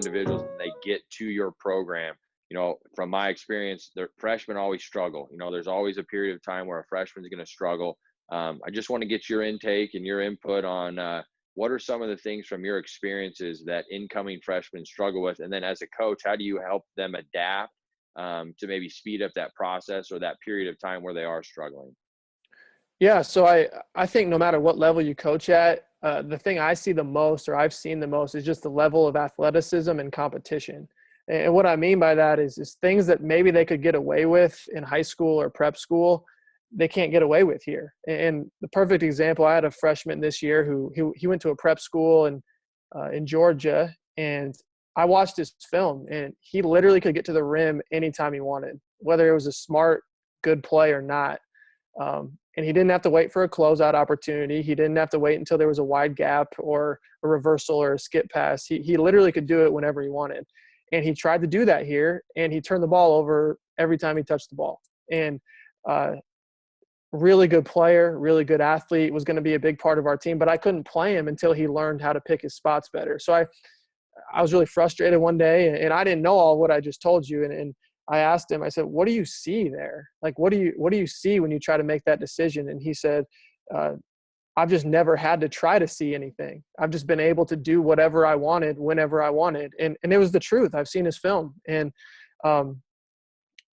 individuals and they get to your program, from my experience, the freshmen always struggle. There's always a period of time where a freshman's going to struggle. I just want to get your intake and your input on what are some of the things from your experiences that incoming freshmen struggle with? And then as a coach, how do you help them adapt to maybe speed up that process or that period of time where they are struggling? Yeah, so I think no matter what level you coach at, the thing I see the most or I've seen the most is just the level of athleticism and competition. And what I mean by that is things that maybe they could get away with in high school or prep school, they can't get away with here. And the perfect example, I had a freshman this year who he went to a prep school in Georgia, and I watched his film, and he literally could get to the rim anytime he wanted, whether it was a smart, good play or not. And he didn't have to wait for a closeout opportunity. He didn't have to wait until there was a wide gap or a reversal or a skip pass. He literally could do it whenever he wanted. And he tried to do that here, and he turned the ball over every time he touched the ball. And really good player, really good athlete, was going to be a big part of our team, but I couldn't play him until he learned how to pick his spots better. So I was really frustrated one day, and I didn't know all what I just told you. And I asked him, I said, what do you see there? Like, what do you see when you try to make that decision? And he said, I've just never had to try to see anything. I've just been able to do whatever I wanted, whenever I wanted. And it was the truth. I've seen his film. And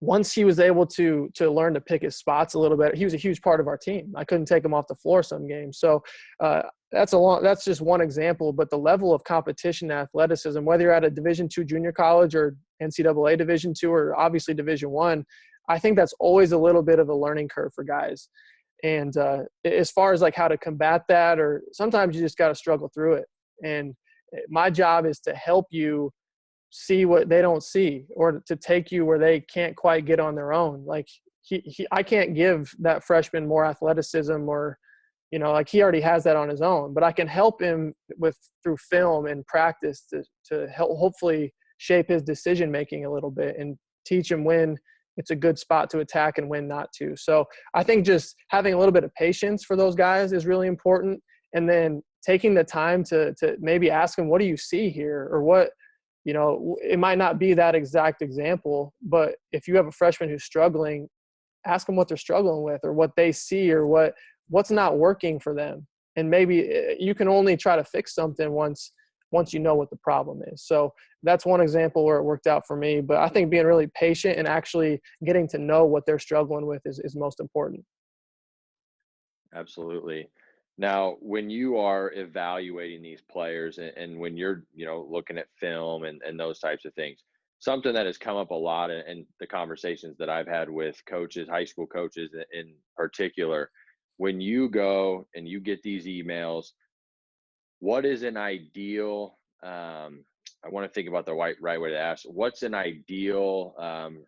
once he was able to learn to pick his spots a little bit, he was a huge part of our team. I couldn't take him off the floor some games. So that's just one example. But the level of competition and athleticism, whether you're at a Division II junior college or NCAA Division II or obviously Division I think that's always a little bit of a learning curve for guys. And as far as like how to combat that, or sometimes you just got to struggle through it. And my job is to help you see what they don't see, or to take you where they can't quite get on their own. Like I can't give that freshman more athleticism, or, like he already has that on his own, but I can help him through film and practice to help hopefully shape his decision-making a little bit and teach him when it's a good spot to attack and when not to. So I think just having a little bit of patience for those guys is really important. And then taking the time to maybe ask them, what do you see here? Or what, it might not be that exact example, but if you have a freshman who's struggling, ask them what they're struggling with or what they see or what's not working for them. And maybe you can only try to fix something once you know what the problem is. So that's one example where it worked out for me. But I think being really patient and actually getting to know what they're struggling with is most important. Absolutely. Now, when you are evaluating these players and when you're, looking at film and those types of things, something that has come up a lot in the conversations that I've had with coaches, high school coaches in particular, when you go and you get these emails, what is an ideal, I want to think about the right way to ask, what's an ideal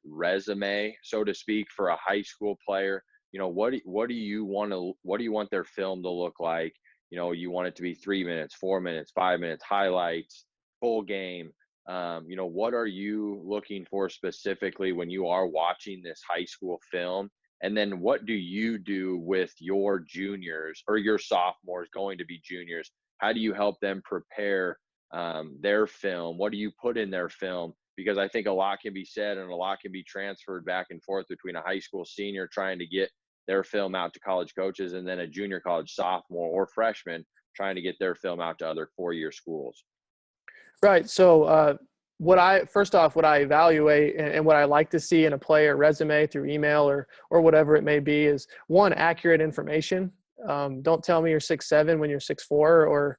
resume, so to speak, for a high school player? What do you want their film to look like? You want it to be 3 minutes, 4 minutes, 5 minutes, highlights, full game. What are you looking for specifically when you are watching this high school film? And then what do you do with your juniors or your sophomores going to be juniors? How do you help them prepare their film? What do you put in their film? Because I think a lot can be said and a lot can be transferred back and forth between a high school senior trying to get their film out to college coaches and then a junior college sophomore or freshman trying to get their film out to other four-year schools. Right. So what I evaluate and what I like to see in a player resume through email or whatever it may be is, one, accurate information. Don't tell me you're 6'7" when you're 6'4", or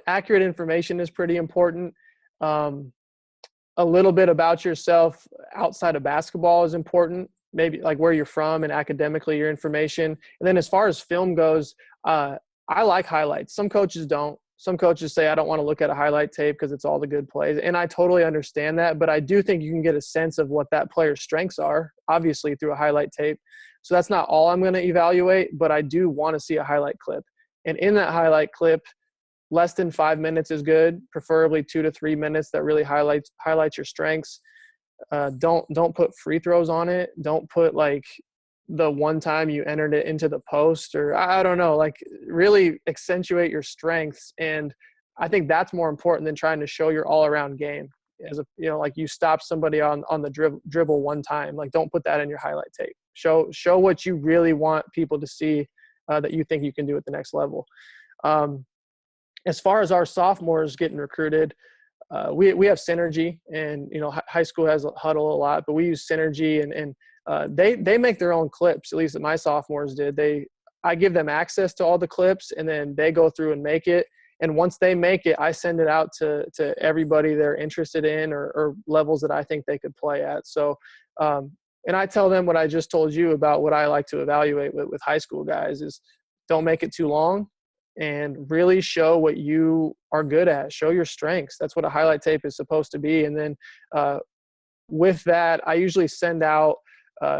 accurate information is pretty important. A little bit about yourself outside of basketball is important, maybe like where you're from and academically your information. And then as far as film goes, I like highlights. Some coaches don't. Some coaches say, I don't want to look at a highlight tape because it's all the good plays. And I totally understand that, but I do think you can get a sense of what that player's strengths are, obviously through a highlight tape. So that's not all I'm going to evaluate, but I do want to see a highlight clip. And in that highlight clip, less than 5 minutes is good, preferably 2 to 3 minutes that really highlights your strengths. Don't put free throws on it. Don't put like the one time you entered it into the post, or I don't know, like really accentuate your strengths. And I think that's more important than trying to show your all around game. As a, like you stop somebody on the dribble one time, like don't put that in your highlight tape. Show what you really want people to see, that you think you can do at the next level. As far as our sophomores getting recruited, we have Synergy, and high school has a huddle a lot, but we use Synergy, and they make their own clips. At least my sophomores did. I give them access to all the clips, and then they go through and make it. And once they make it, I send it out to everybody they're interested in, or levels that I think they could play at. So, and I tell them what I just told you about what I like to evaluate with high school guys is don't make it too long, and really show what you are good at. Show your strengths. That's what a highlight tape is supposed to be. And then with that, I usually send out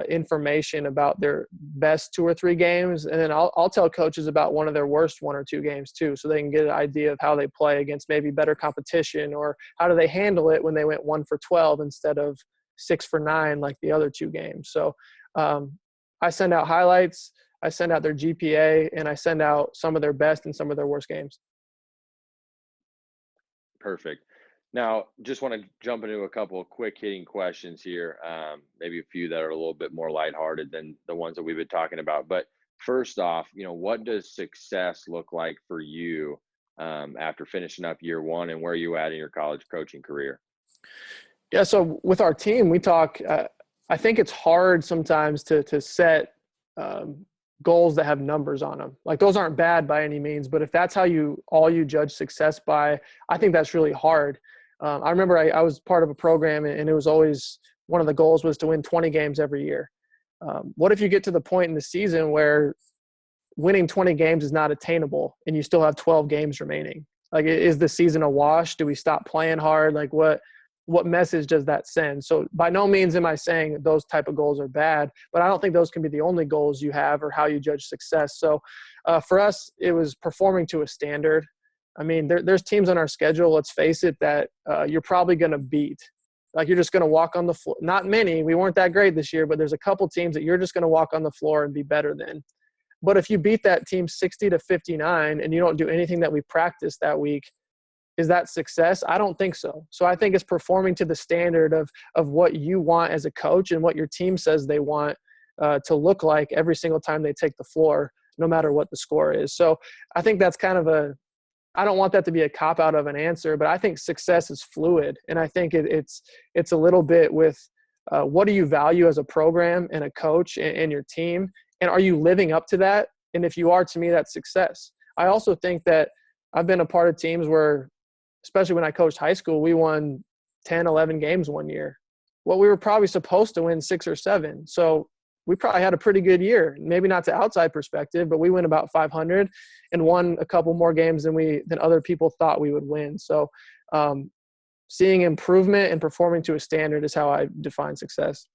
information about their best 2 or 3 games, and then I'll tell coaches about one of their worst 1 or 2 games too, so they can get an idea of how they play against maybe better competition, or how do they handle it when they went 1 for 12 instead of 6 for 9 like the other 2 games. So I send out highlights, I send out their GPA, and I send out some of their best and some of their worst games. Perfect. Now, just want to jump into a couple of quick hitting questions here, maybe a few that are a little bit more lighthearted than the ones that we've been talking about. But first off, what does success look like for you after finishing up year one, and where are you at in your college coaching career? Yeah, so with our team, we talk I think it's hard sometimes to set goals that have numbers on them. Like, those aren't bad by any means, but if that's how you judge success by, I think that's really hard. I remember I was part of a program, and it was always one of the goals was to win 20 games every year. What if you get to the point in the season where winning 20 games is not attainable and you still have 12 games remaining? Like, is the season a wash? Do we stop playing hard? Like, what message does that send? So by no means am I saying those type of goals are bad, but I don't think those can be the only goals you have or how you judge success. So for us, it was performing to a standard. I mean, there's teams on our schedule, let's face it, that you're probably going to beat. Like, you're just going to walk on the floor. Not many. We weren't that great this year, but there's a couple teams that you're just going to walk on the floor and be better than. But if you beat that team 60-59 and you don't do anything that we practiced that week, is that success? I don't think so. So I think it's performing to the standard of what you want as a coach and what your team says they want to look like every single time they take the floor, no matter what the score is. So I think that's kind of I don't want that to be a cop-out of an answer, but I think success is fluid. And I think it's a little bit with what do you value as a program and a coach and your team? And are you living up to that? And if you are, to me, that's success. I also think that I've been a part of teams where, especially when I coached high school, we won 10, 11 games one year. Well, we were probably supposed to win 6 or 7. So we probably had a pretty good year. Maybe not to outside perspective, but we went about 500 and won a couple more games than other people thought we would win. So seeing improvement and performing to a standard is how I define success.